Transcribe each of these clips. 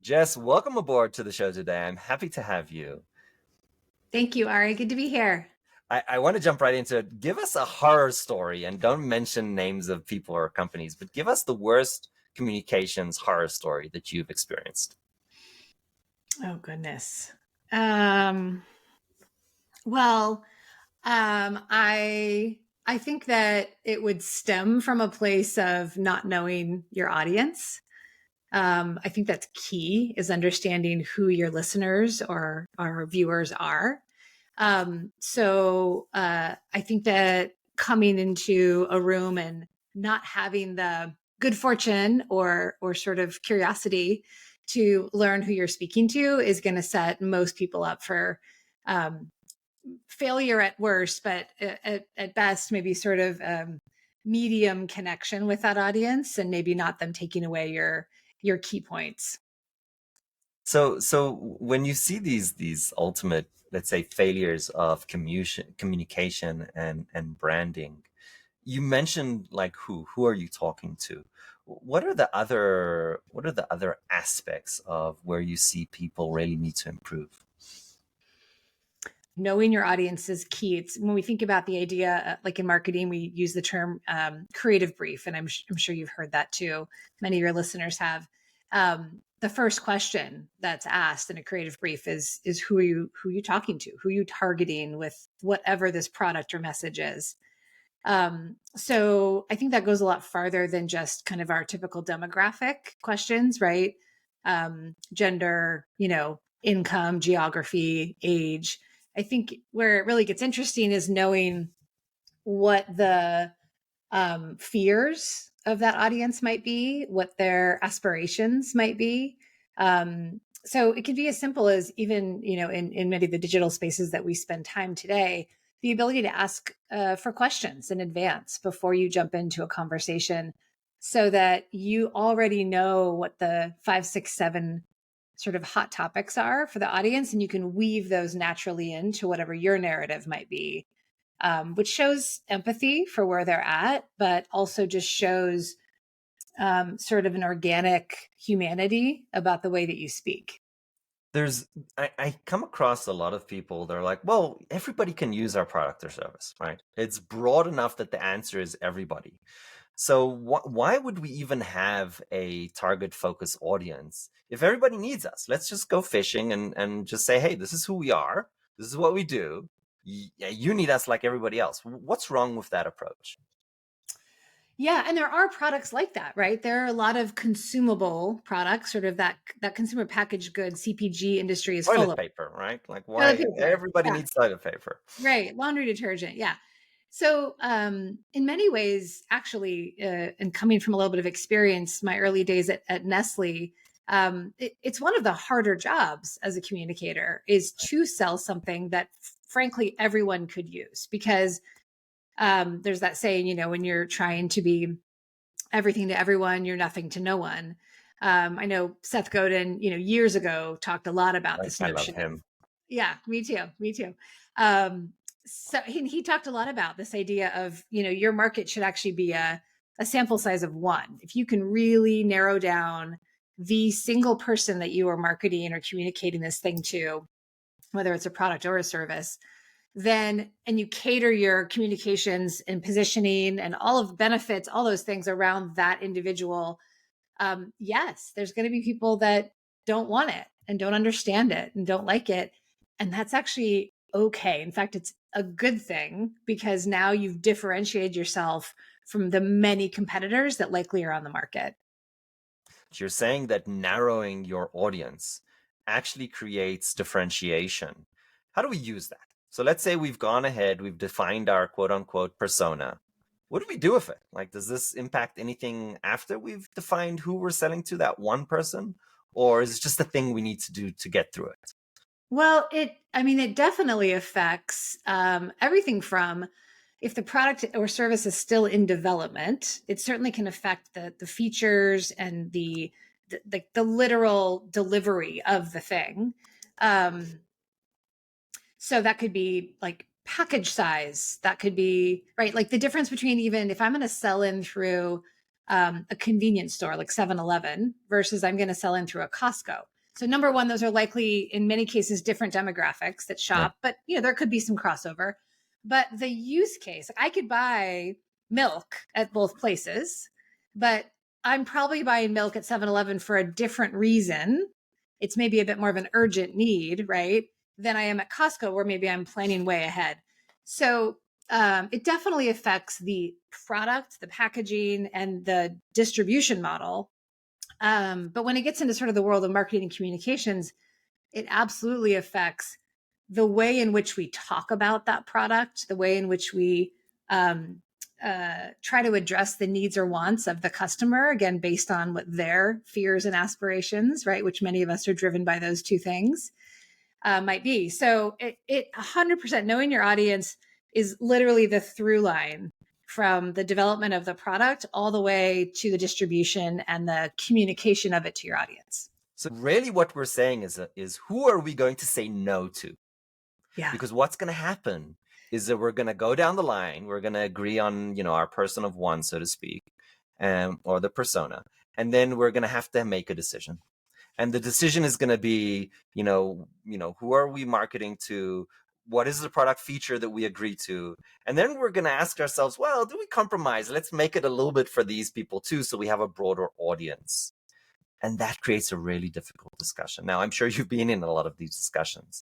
Jess, welcome aboard to the show today. I'm happy to have you. Thank you, Ari. Good to be here. I want to jump right into it. Give us a horror story and don't mention names of people or companies, but give us the worst communications horror story that you've experienced. Oh goodness. Um, well, I think that it would stem from a place of not knowing your audience. I think that's key is understanding who your listeners or our viewers are. I think that coming into a room and not having the good fortune or sort of curiosity to learn who you're speaking to is going to set most people up for um, failure at worst, but at best, maybe sort of medium connection with that audience, and maybe not them taking away your key points. So when you see these ultimate, let's say, failures of communication and branding, you mentioned like who are you talking to? What are the other aspects of where you see people really need to improve? Knowing your audience is key. It's when we think about the idea, like in marketing, we use the term creative brief, and I'm sure you've heard that too. Many of your listeners have. The first question that's asked in a creative brief is who are you talking to? Who are you targeting with whatever this product or message is? So I think that goes a lot farther than just kind of our typical demographic questions, right? Gender, income, geography, age. I think where it really gets interesting is knowing what the fears of that audience might be, what their aspirations might be. So it could be as simple as even, in many of the digital spaces that we spend time today, the ability to ask for questions in advance before you jump into a conversation so that you already know what the 5, 6, 7 sort of hot topics are for the audience, and you can weave those naturally into whatever your narrative might be, which shows empathy for where they're at, but also just shows sort of an organic humanity about the way that you speak. there's I come across a lot of people that are like, well, everybody can use our product or service, right? It's broad enough that the answer is everybody. So why would we even have a target focus audience if everybody needs us? Let's just go fishing and just say, hey, this is who we are. This is what we do. You need us like everybody else. What's wrong with that approach? Yeah, and there are products like that, right? There are a lot of consumable products, sort of that consumer packaged goods CPG industry is full Toilet of. paper, right? Like Toilet why paper. everybody Yeah, needs toilet paper. right. Laundry detergent. Yeah. So, in many ways, actually, and coming from a little bit of experience, my early days at Nestle, it's one of the harder jobs as a communicator is to sell something that, frankly, everyone could use because there's that saying, when you're trying to be everything to everyone, you're nothing to no one. I know Seth Godin, years ago talked a lot about this I love notion of, him. yeah, me too. Um, so he talked a lot about this idea of, your market should actually be a sample size of one. If you can really narrow down the single person that you are marketing or communicating this thing to, whether it's a product or a service, then and you cater your communications and positioning and all of the benefits, all those things around that individual, yes, there's going to be people that don't want it and don't understand it and don't like it. And that's actually okay. In fact, it's a good thing because now you've differentiated yourself from the many competitors that likely are on the market. You're saying that narrowing your audience actually creates differentiation. How do we use that? So let's say we've gone ahead, we've defined our quote unquote persona. What do we do with it? Like, does this impact anything after we've defined who we're selling to, that one person? Or is it just a thing we need to do to get through it? Well, it definitely affects everything from if the product or service is still in development, it certainly can affect the features and the literal delivery of the thing. Um, so that could be like package size. That could be right, like the difference between even if I'm going to sell in through a convenience store like 7-Eleven versus I'm going to sell in through a Costco. So number one, those are likely in many cases different demographics that Yeah. shop, but there could be some crossover. But the use case, I could buy milk at both places, but I'm probably buying milk at 7-Eleven for a different reason. It's maybe a bit more of an urgent need, right? Than I am at Costco, where maybe I'm planning way ahead. So it definitely affects the product, the packaging, and the distribution model. But when it gets into sort of the world of marketing and communications, it absolutely affects the way in which we talk about that product, the way in which we try to address the needs or wants of the customer, again, based on what their fears and aspirations, right? Which many of us are driven by those two things, might be. So it 100% knowing your audience is literally the through line from the development of the product all the way to the distribution and the communication of it to your audience. So really what we're saying is who are we going to say no to? Yeah. Because what's going to happen is that we're going to go down the line. We're going to agree on, our person of one, so to speak, or the persona. And then we're going to have to make a decision. And the decision is going to be, who are we marketing to? What is the product feature that we agree to? And then we're going to ask ourselves, well, do we compromise? Let's make it a little bit for these people too, so we have a broader audience. And that creates a really difficult discussion. Now, I'm sure you've been in a lot of these discussions.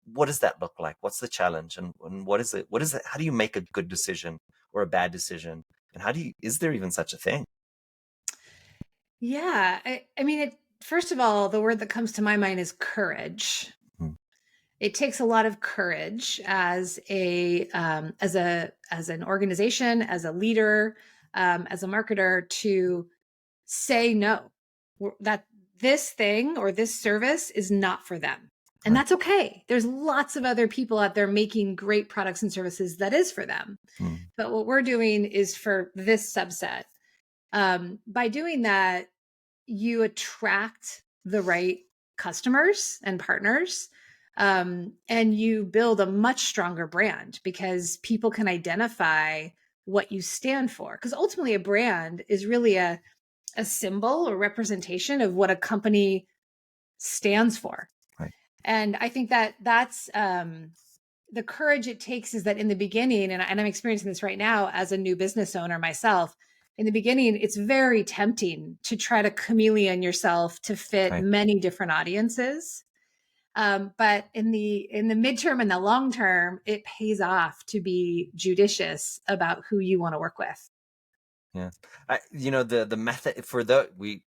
What does that look like? What's the challenge? And what is it? How do you make a good decision or a bad decision? And is there even such a thing? Yeah. I mean, first of all, the word that comes to my mind is courage. Hmm. It takes a lot of courage as as an organization, as a leader, as a marketer to say no, that this thing or this service is not for them. And Right. that's okay. There's lots of other people out there making great products and services that is for them. Hmm. But what we're doing is for this subset. By doing that, you attract the right customers and partners. And you build a much stronger brand because people can identify what you stand for. Because ultimately, a brand is really a symbol or representation of what a company stands for. Right. And I think that that's the courage it takes is that in the beginning, and I'm experiencing this right now as a new business owner myself, in the beginning, it's very tempting to try to chameleon yourself to fit Right. many different audiences. But in the midterm and the long term, it pays off to be judicious about who you want to work with. Yeah. The method we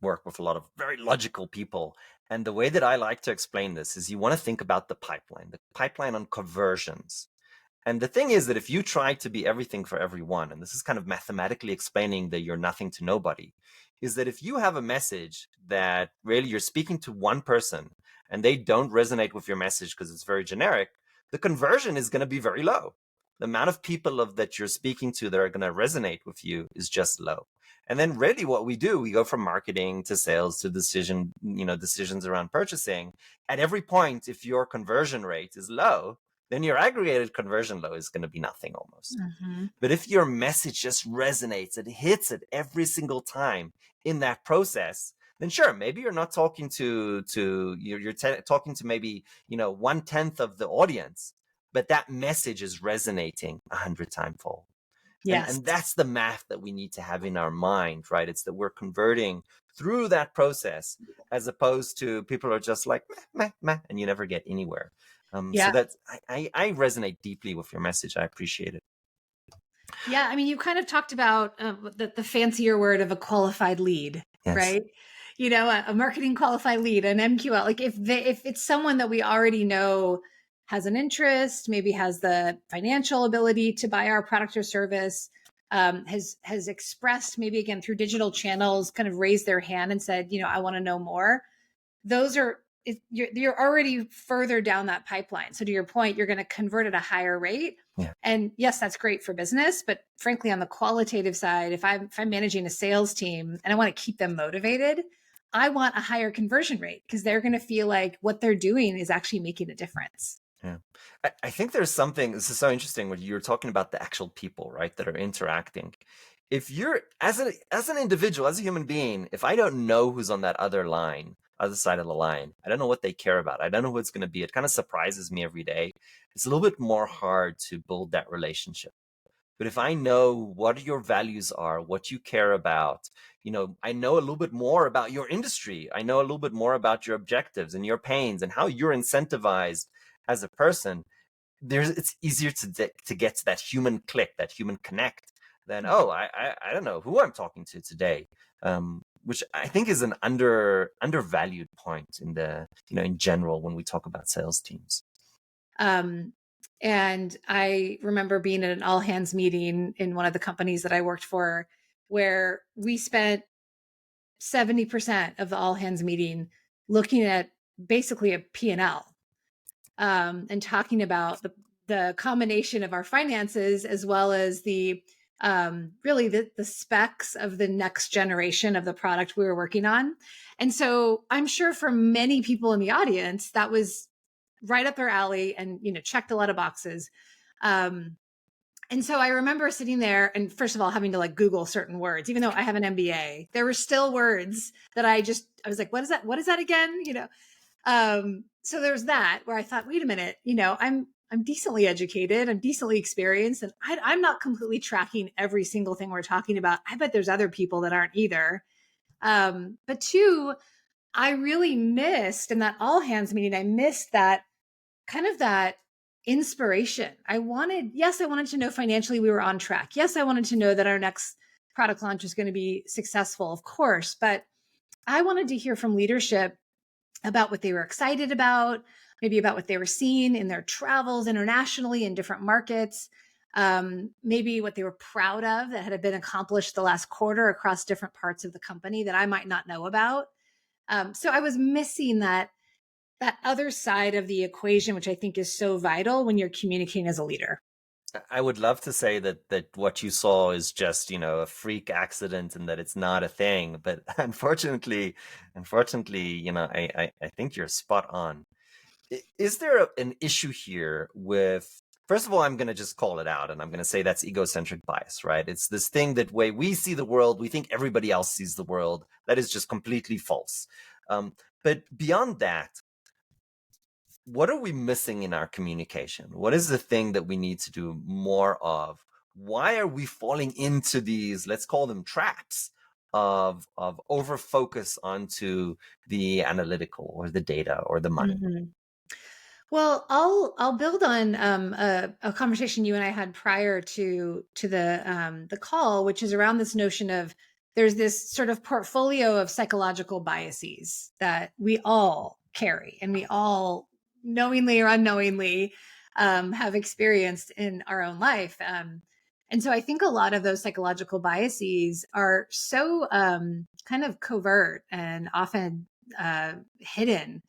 work with a lot of very logical people. And the way that I like to explain this is you want to think about the pipeline on conversions. And the thing is that if you try to be everything for everyone, and this is kind of mathematically explaining that you're nothing to nobody, is that if you have a message that really you're speaking to one person and they don't resonate with your message because it's very generic, the conversion is going to be very low. The amount of people that you're speaking to that are going to resonate with you is just low. And then really what we do, we go from marketing to sales to decisions around purchasing. At every point, if your conversion rate is low, then your aggregated conversion low is going to be nothing almost. Mm-hmm. But if your message just resonates, it hits it every single time in that process, then sure, maybe you're not talking to you're talking to maybe 1/10 of the audience, but that message is resonating 100 times fold. Yes. And that's the math that we need to have in our mind, right? It's that we're converting through that process as opposed to people are just like meh, meh, meh, and you never get anywhere. So Yeah. that's I resonate deeply with your message. I appreciate it. Yeah. I mean, you kind of talked about the fancier word of a qualified lead, Yes. right? A marketing qualified lead, an MQL. Like if it's someone that we already know has an interest, maybe has the financial ability to buy our product or service, has expressed maybe again through digital channels, kind of raised their hand and said, I want to know more. Those are you're already further down that pipeline. So to your point, you're going to convert at a higher rate. Yeah. And yes, that's great for business, but frankly, on the qualitative side, if I'm managing a sales team and I want to keep them motivated, I want a higher conversion rate because they're going to feel like what they're doing is actually making a difference. Yeah. I think there's something, this is so interesting when you're talking about the actual people, right, that are interacting. if you're as an individual, as a human being, if I don't know who's on that other side of the line, I don't know what they care about. I don't know who it's going to be. It kind of surprises me every day. It's a little bit more hard to build that relationship. But if I know what your values are, what you care about, I know a little bit more about your industry. I know a little bit more about your objectives and your pains and how you're incentivized as a person. It's easier to get to that human click, that human connect, than, oh, I don't know who I'm talking to today, which I think is an undervalued point in general when we talk about sales teams. Um, and I remember being at an all hands meeting in one of the companies that I worked for, where we spent 70% of the all hands meeting looking at basically a P&L, and talking about the combination of our finances as well as the really the specs of the next generation of the product we were working on. And so I'm sure for many people in the audience, that was right up their alley and, checked a lot of boxes. Um, and so I remember sitting there and first of all, having to like Google certain words, even though I have an MBA, there were still words that I was like, what is that? What is that again? So there's that where I thought, wait a minute, I'm decently educated, I'm decently experienced, and I'm not completely tracking every single thing we're talking about. I bet there's other people that aren't either. But two, I really missed in that all hands meeting, I missed that kind of that inspiration. Yes, I wanted to know financially we were on track. Yes, I wanted to know that our next product launch was going to be successful, of course, but I wanted to hear from leadership about what they were excited about, maybe about what they were seeing in their travels internationally in different markets, maybe what they were proud of that had been accomplished the last quarter across different parts of the company that I might not know about. So I was missing that other side of the equation, which I think is so vital when you're communicating as a leader. I would love to say that what you saw is just, a freak accident and that it's not a thing, but unfortunately, I think you're spot on. Is there an issue here with, first of all, I'm going to just call it out and I'm going to say that's egocentric bias, right? It's this thing that way we see the world, we think everybody else sees the world. That is just completely false. But beyond that, what are we missing in our communication? What is the thing that we need to do more of? Why are we falling into these, let's call them traps of over focus onto the analytical or the data or the money? Mhm. Well, I'll build on a conversation you and I had prior to the call, which is around this notion of there's this sort of portfolio of psychological biases that we all carry and we all knowingly or unknowingly have experienced in our own life. And so I think a lot of those psychological biases are so kind of covert and often hidden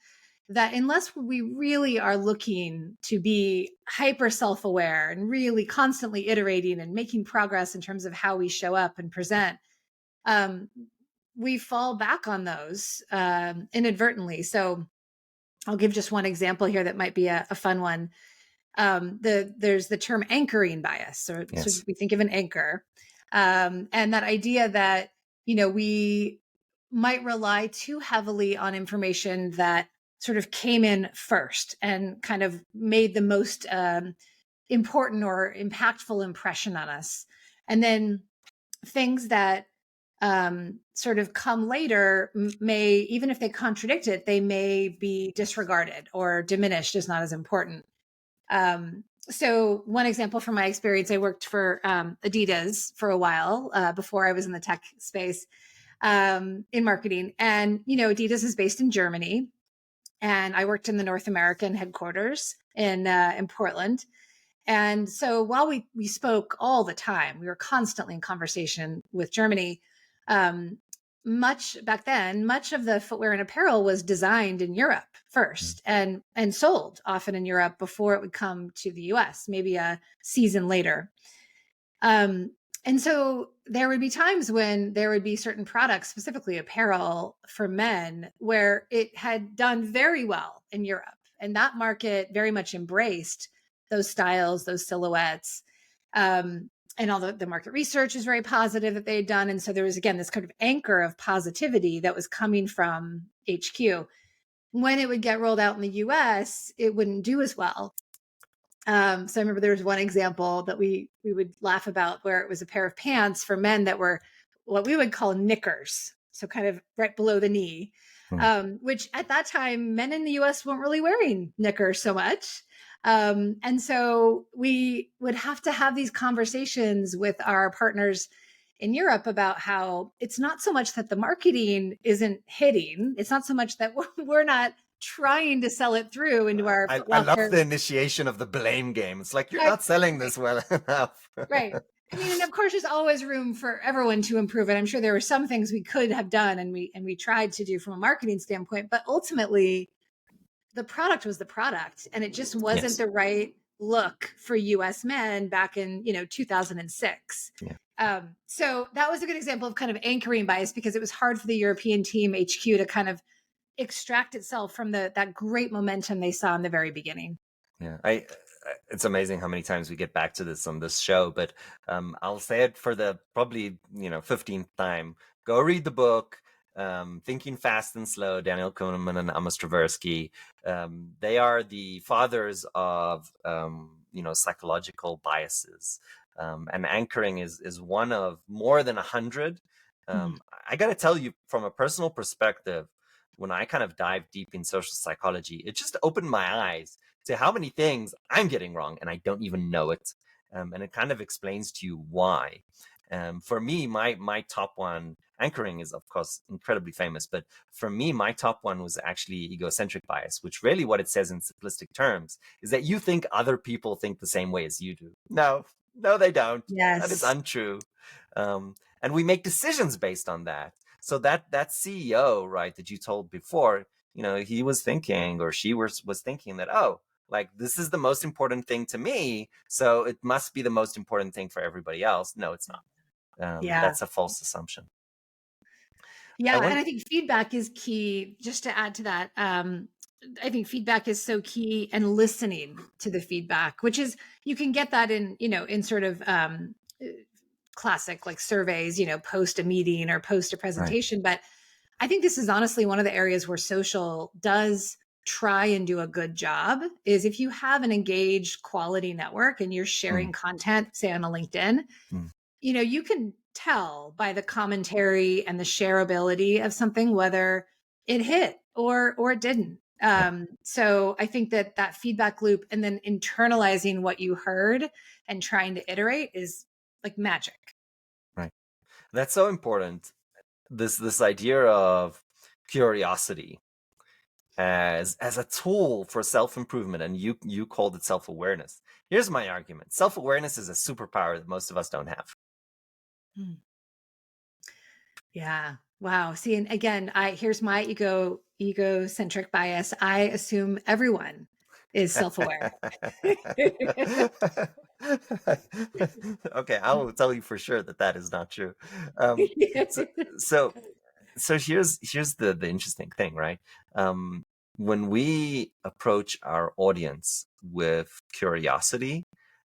that unless we really are looking to be hyper self aware and really constantly iterating and making progress in terms of how we show up and present, um, we fall back on those inadvertently. So I'll give just one example here that might be a fun one. There's the term anchoring bias. So Yes. we think of an anchor, and that idea that we might rely too heavily on information that sort of came in first and kind of made the most important or impactful impression on us, and then things that sort of come later may, even if they contradict it, they may be disregarded or diminished as not as important. So one example from my experience, I worked for Adidas for a while before I was in the tech space in marketing. And, Adidas is based in Germany. And I worked in the North American headquarters in Portland. And so while we spoke all the time, we were constantly in conversation with Germany. Um, much back then, much of the footwear and apparel was designed in Europe first and sold often in Europe before it would come to the US, maybe a season later. And so there would be times when there would be certain products, specifically apparel for men, where it had done very well in Europe. And that market very much embraced those styles, those silhouettes. and all the market research is very positive that they had done. And so there was, again, this kind of anchor of positivity that was coming from HQ. When it would get rolled out in the US, it wouldn't do as well. So I remember there was one example that we would laugh about where it was a pair of pants for men that were what we would call knickers, so kind of right below the knee, Hmm. which at that time men in the US weren't really wearing knickers so much. And so we would have to have these conversations with our partners in Europe about how it's not so much that the marketing isn't hitting, it's not so much that we're not trying to sell it through into our Foot I love Locker. the initiation of the blame game. It's like, you're Right, not selling right, this well enough. right. I mean, and of course, there's always room for everyone to improve. And I'm sure there were some things we could have done, and we tried to do from a marketing standpoint. But ultimately, the product was the product, and it just wasn't Yes. the right look for U.S. men back in 2006. Yeah. So that was a good example of kind of anchoring bias, because it was hard for the European team HQ to kind of extract itself from that great momentum they saw in the very beginning. Yeah, it's amazing how many times we get back to this on this show, but I'll say it for the probably 15th time. Go read the book, Thinking Fast and Slow, Daniel Kahneman and Amos Tversky. They are the fathers of psychological biases, and anchoring is one of more than 100. Mm. I got to tell you, from a personal perspective, when I kind of dive deep in social psychology, it just opened my eyes to how many things I'm getting wrong and I don't even know it. And it kind of explains to you why. For me, my top one, anchoring is of course incredibly famous, but for me, my top one was actually egocentric bias, which really what it says in simplistic terms is that you think other people think the same way as you do. No, no, they don't. That is Yes. untrue. And we make decisions based on that. So that CEO, right, that you told before, he was thinking, or she was thinking that, oh, like, this is the most important thing to me, so it must be the most important thing for everybody else. No, it's not. Yeah. That's a false assumption. I Yeah, and want I think feedback is key. Just to add to that, I think feedback is so key, and listening to the feedback, which is, you can get that in sort of classic like surveys, post a meeting or post a right. presentation. But I think this is honestly one of the areas where social does try and do a good job, is if you have an engaged quality network and you're Mm, sharing content, say on a LinkedIn, mm, you can tell by the commentary and the shareability of something whether it hit or it didn't. yeah, So I think that feedback loop, and then internalizing what you heard and trying to iterate, is like magic. right. That's so important. This idea of curiosity as a tool for self-improvement, and you called it self-awareness. Here's my argument. Self-awareness is a superpower that most of us don't have. Hmm. Yeah. Wow. See, and again, here's my egocentric bias. I assume everyone is self-aware. Okay, I will tell you for sure that is not true. Um, so so so here's the interesting thing, right? Um, when we approach our audience with curiosity,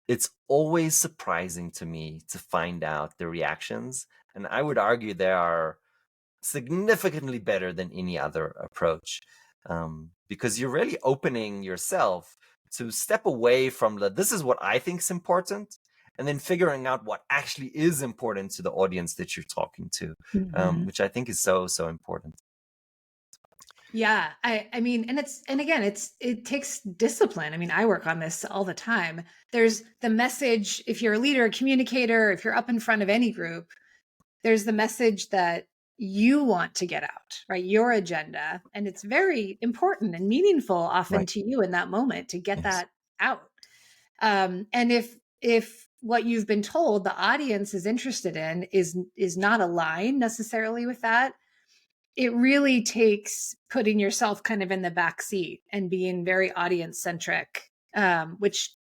it's always surprising to me to find out the reactions, and I would argue they are significantly better than any other approach, because you're really opening yourself to step away from this is what I think is important, and then figuring out what actually is important to the audience that you're talking to, Mhm. which I think is so important. Yeah, I mean, and again, it takes discipline. I mean, I work on this all the time. There's the message, if you're a leader, a communicator, if you're up in front of any group, there's the message that you want to get out, right? Your agenda, and it's very important and meaningful often Right. to you in that moment to get Yes. that out. And if what you've been told the audience is interested in is not aligned necessarily with that, it really takes putting yourself kind of in the back seat and being very audience centric, which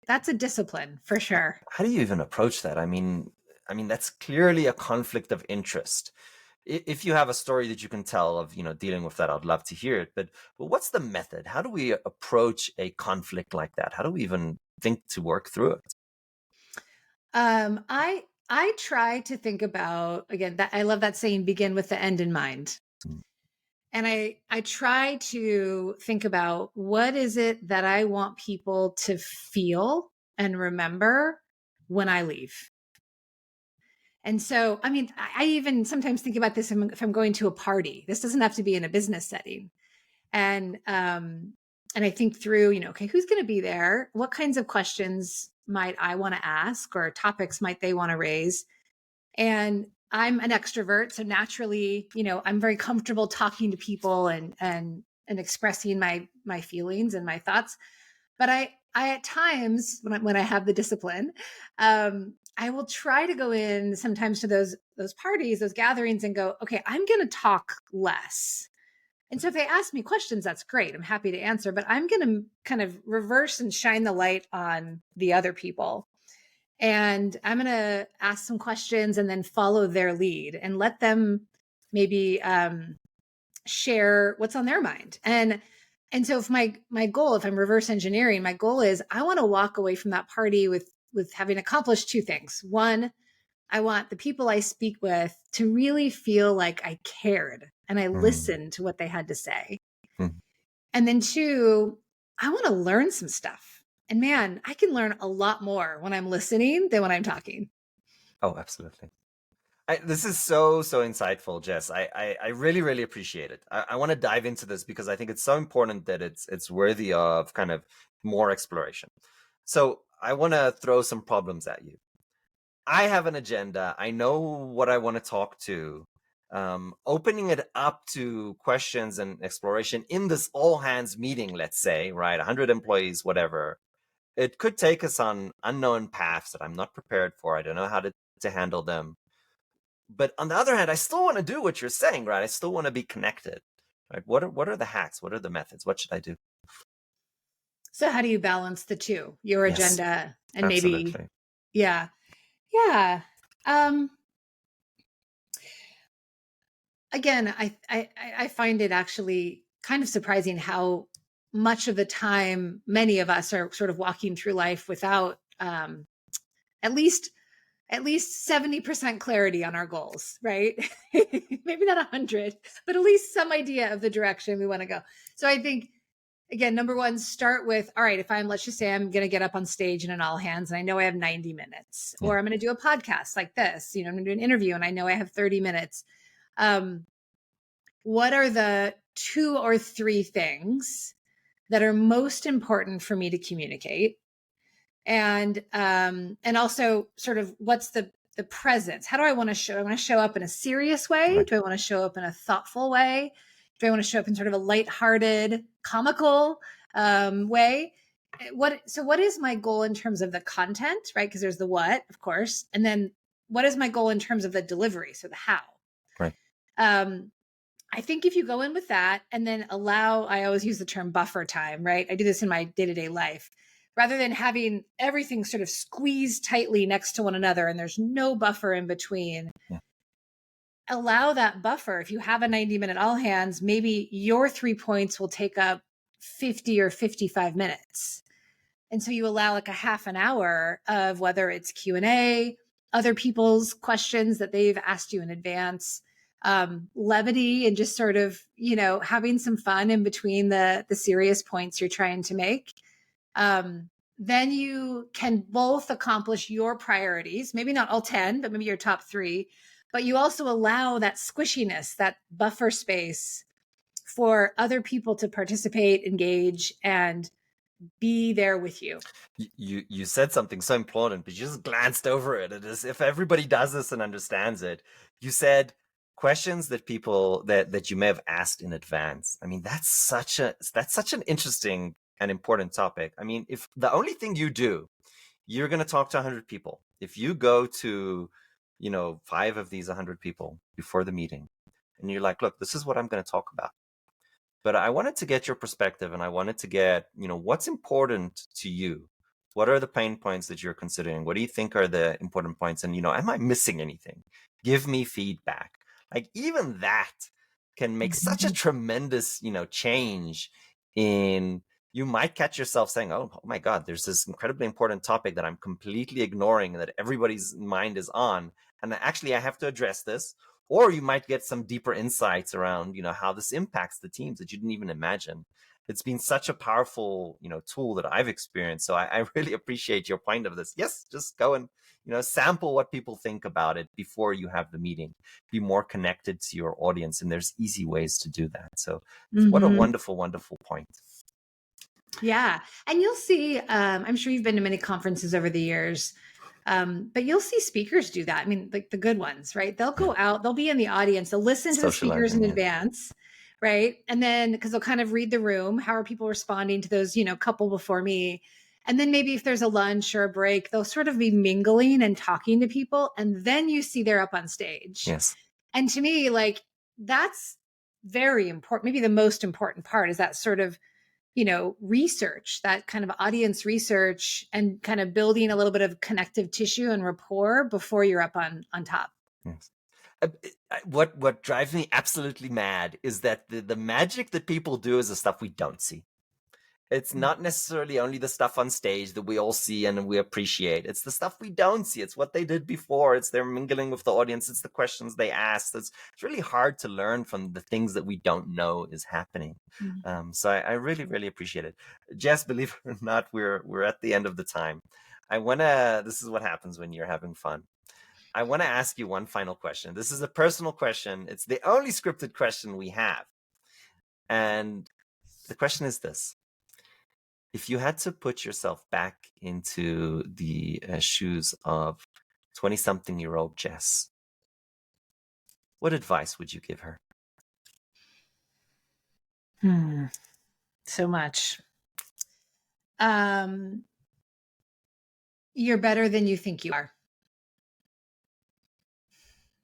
that's a discipline for sure. How do you even approach that? I mean that's clearly a conflict of interest. If you have a story that you can tell of dealing with that, I'd love to hear it. But what's the method? How do we approach a conflict like that? How do we even think to work through it? I try to think about, again, that I love that saying, begin with the end in mind. Mm, And I try to think about what is it that I want people to feel and remember when I leave. And so, I mean, I even sometimes think about this if I'm going to a party. This doesn't have to be in a business setting. And I think through, okay, who's going to be there? What kinds of questions might I want to ask, or topics might they want to raise? And I'm an extrovert, so naturally, I'm very comfortable talking to people and expressing my feelings and my thoughts. But I at times, when I have the discipline, I will try to go in sometimes to those parties, those gatherings, and go, okay, I'm going to talk less. And so if they ask me questions, that's great. I'm happy to answer, but I'm going to kind of reverse and shine the light on the other people. And I'm going to ask some questions and then follow their lead and let them maybe share what's on their mind. And so if my goal, if I'm reverse engineering, my goal is I want to walk away from that party with having accomplished two things. One, I want the people I speak with to really feel like I cared and I mm, listened to what they had to say. mm. And then two, I want to learn some stuff. And man, I can learn a lot more when I'm listening than when I'm talking. Oh, absolutely. This is so insightful, Jess. I really really appreciate it. I want to dive into this because I think it's so important that it's worthy of kind of more exploration. So I want to throw some problems at you. I have an agenda. I know what I want to talk to. Opening it up to questions and exploration in this all hands meeting, let's say, right? 100 employees, whatever. It could take us on unknown paths that I'm not prepared for. I don't know how to handle them. But on the other hand, I still want to do what you're saying, right? I still want to be connected. Right? What are the hacks? What are the methods? What should I do? So how do you balance the two, your Yes, agenda and maybe, absolutely. yeah, yeah. Um, Again, I find it actually kind of surprising how much of the time many of us are sort of walking through life without at least at least 70% clarity on our goals, right? Maybe not 100, but at least some idea of the direction we want to go. So I think, again, number one, start with, all right, if let's just say I'm going to get up on stage in an all hands and I know I have 90 minutes, Yeah, or I'm going to do a podcast like this, I'm going to do an interview and I know I have 30 minutes. Um, what are the two or three things that are most important for me to communicate? And also sort of what's the presence? How do I want to show? I want to show up in a serious way? right. Do I want to show up in a thoughtful way? Do I want to show up in sort of a lighthearted, comical way? What is my goal in terms of the content, right? Because there's the what, of course, and then what is my goal in terms of the delivery, so the how. Right. um I think if you go in with that and then I always use the term buffer time, right? I do this in my day to day life. Rather than having everything sort of squeezed tightly next to one another and there's no buffer in between, Yeah. allow that buffer. If you have a 90-minute all hands, maybe your 3 points will take up 50 or 55 minutes. And so you allow like a half an hour of whether it's Q&A, other people's questions that they've asked you in advance, levity, and just sort of, having some fun in between the serious points you're trying to make. Then you can both accomplish your priorities, maybe not all 10, but maybe your top three, but you also allow that squishiness, that buffer space for other people to participate, engage, and be there with you. You said something so important, but you just glanced over it. It is if everybody does this and understands it. You said questions that people that you may have asked in advance. I mean, that's such an interesting and important topic. I mean, if the only thing you do, you're going to talk to 100 people. If you go to, five of these 100 people before the meeting, and you're like, look, this is what I'm going to talk about. But I wanted to get your perspective and I wanted to get, what's important to you? What are the pain points that you're considering? What do you think are the important points? And, am I missing anything? Give me feedback. Like even that can make such a Mhm. tremendous, change in you might catch yourself saying, oh my God, there's this incredibly important topic that I'm completely ignoring that everybody's mind is on. And actually, I have to address this. Or you might get some deeper insights around, how this impacts the teams that you didn't even imagine. It's been such a powerful, tool that I've experienced. So I really appreciate your point of this. Yes, just go and, sample what people think about it before you have the meeting. Be more connected to your audience. And there's easy ways to do that. So what a Mm-hmm. wonderful, wonderful point. Yeah. And you'll see, I'm sure you've been to many conferences over the years, but you'll see speakers do that. I mean, like the good ones, right? They'll go out, they'll be in the audience, they'll listen to the speakers in Socializing, yeah. advance, right? And then because they'll kind of read the room, how are people responding to those, couple before me? And then maybe if there's a lunch or a break, they'll sort of be mingling and talking to people. And then you see they're up on stage. Yes. And to me, like that's very important. Maybe the most important part is that sort of research, that kind of audience research and kind of building a little bit of connective tissue and rapport before you're up on top. Yes. What drives me absolutely mad is that the magic that people do is the stuff we don't see. It's not necessarily only the stuff on stage that we all see and we appreciate. It's the stuff we don't see. It's what they did before. It's their mingling with the audience. It's the questions they asked. It's really hard to learn from the things that we don't know is happening. So I really, really appreciate it. Jess, believe it or not, we're at the end of the time. This is what happens when you're having fun. I want to ask you one final question. This is a personal question. It's the only scripted question we have. And the question is this. If you had to put yourself back into the shoes of 20-something-year-old Jess, what advice would you give her? So much. You're better than you think you are.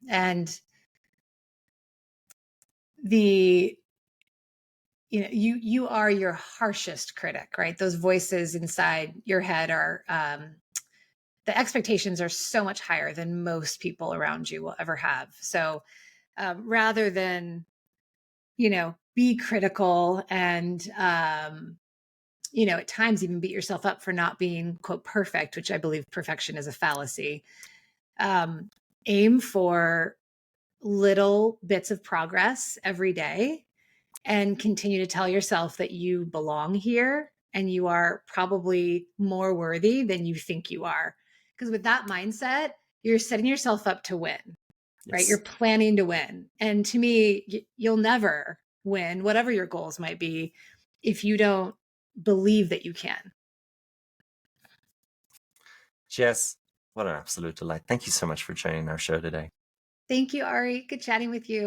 And you are your harshest critic, right? Those voices inside your head are the expectations are so much higher than most people around you will ever have. So rather than be critical and at times even beat yourself up for not being quote perfect, which I believe perfection is a fallacy, aim for little bits of progress every day and continue to tell yourself that you belong here and you are probably more worthy than you think you are. Because with that mindset, you're setting yourself up to win, right? Yes. You're planning to win. And to me, you'll never win, whatever your goals might be, if you don't believe that you can. Jess, what an absolute delight. Thank you so much for joining our show today. Thank you, Ari. Good chatting with you.